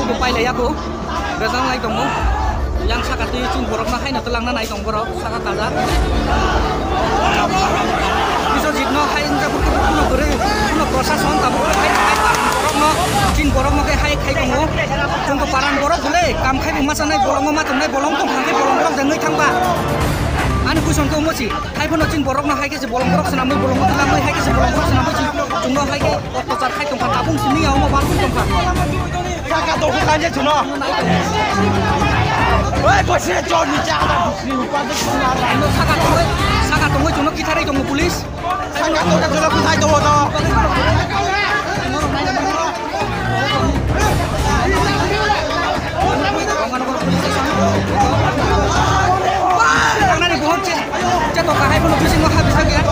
ko pailai aku rezang lai dong yang sakati cin borok na hai na telang na nai dong borok sakat taza bisa jitno hai inja buku no gere no proses on tabu hai borok no cin borok no ke hai khai dong jong ko paran borok bule kam khai bu masa nai bolong ma tum nai bolong tong hang ke bolong borok dan ngai thangba ani kuson ko mochi hai phono cin borok no hai ke se bolong borok senamai bolong ma telang hai ke se bolong borok senamai cin jong no hai ke otocar khai tong kapung sini au ma bar tong ka Kakak tahu bukannya cuma. Woi, kau sih John ni jangan di sini. Kau tu sebenarnya. Sangat tunggu cuma kita hari tunggu polis. Sangat tunggu cuma kita hari tunggu tu. Karena ni bohong jatuh kahai pun lebih singgung habis lagi ya.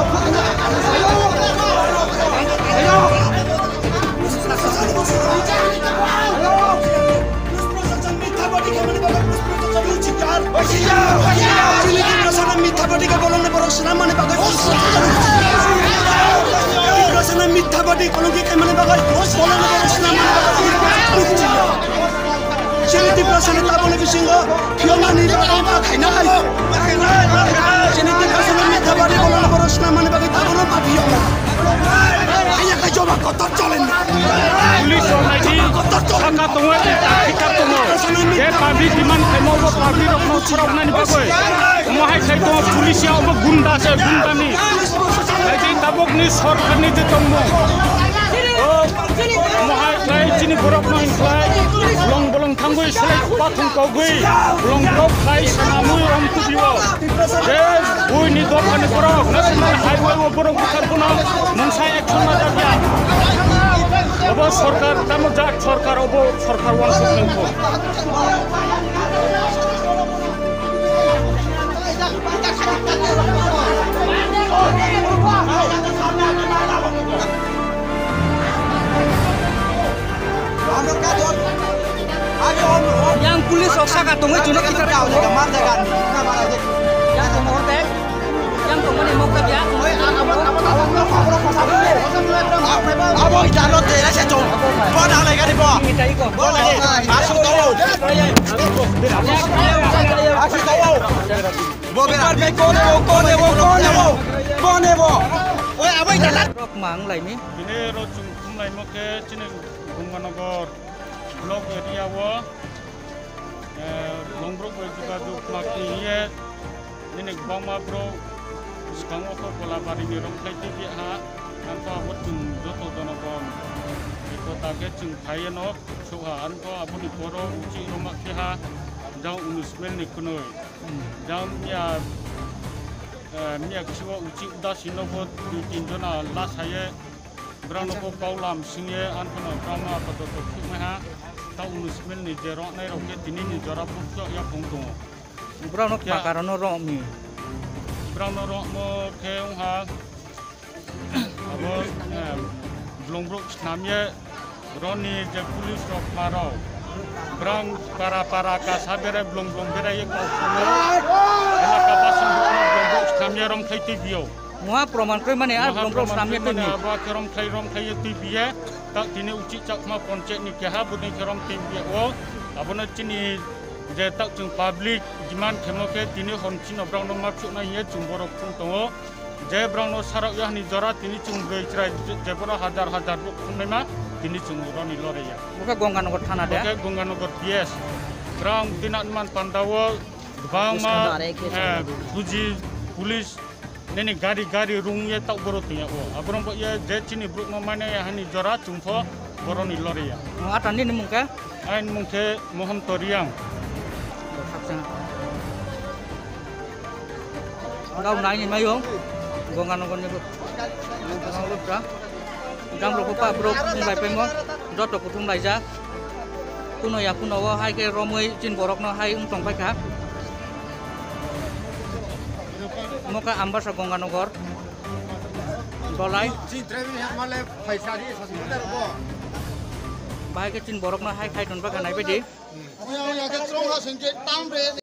Kakak tunggu itu kita tunggu. Dia pabrik di mana mau pabrik mau serap nani bagai. Mau hai saya tunggu polis yang mau gunda saya gunda ni. Lagi tabuk ni sorkan ni tunggu. Oh, mau hai saya sini borok main saya. Bolong tangguh saya patung kau gue. Bolong kau saya senamu orang tu dia. Deh, gue ni dua kan borok. Nasional highway borok bukan puna. Mungkin action ada dia. Obo सरकार तमो जाट सरकार ओबो सरकार वांसुक नंगो yang pulis oksa katungnya cuma kita tahu jaga mar jaga yang nomor tek yang kemana mau kerja Abo itanot deh, saya cong. Bawa dah lagi kan ibu. Bawa lagi. Asuk tahu. Asuk tahu. Bawa berat. Kone bo. Oi, abo itanot. Rok mang lagi ni. Ini rojung kumlai moke cini Bunganogor blok area wo. Longrok juga tu maki ye. Ini bama bro. Sekarang aku pola pari ni romplay TV ha. Anto abot jung joto donobon iko target jung khayenok soha anto abot di poro uci romak kiha jang unusmel ni kunoi jang mia kisiwa uci udah sinobot di tinjona las haye branopo kaulam singe anto no brama pada topik meha ta unusmel ni jerok nai roket ini ni jora pukso ya pungtung brano pakarono romi brano rokmo keung ha abo blongbrok namanya Roni je polis rok marau brang para ka sabere blong bera ye kau kuno ela kapasin blongbrok namanya rom khai tibio muha proman koi mane ar blongbrok namanya tu ni aba kerom khai tibie tak dini uci cak ma poncet ni keha budin kerom tibie o abona cini je tak jung public jiman kemoke dini honcin obrang no mapsu na ye jung borok pung tongo Jai Brano Sarok Yahni Jora Tini Cunggai Cerai Jepura Hadar Kunema Tini Cunguroni Loreya. Buka Gonganogor Thana deh. Buka Gonganogor PS. Brang Tinatman Pandawa Bama Puji Polis Neni Gari Rungye Tak Borotinya O. Abram Pak ya Jai Cini Bruk Nomane Yahni Jora Cungfo Boroni Loreya. Atan ni mungke? Ain mungke Mohon Toriang. Kau nanya mayong? Gonganogor ni bu, gonganogor dah. Jam berapa bro? Tumbai pengmo, dot tu tumbai ja. Kuno ya kuno wa hai ke romoi cin borok no hai tong pai ka. Moka ambar sa Gonganogor. Dolai. Bahai ke cin borok no hai khai ton pa ka nai pe di.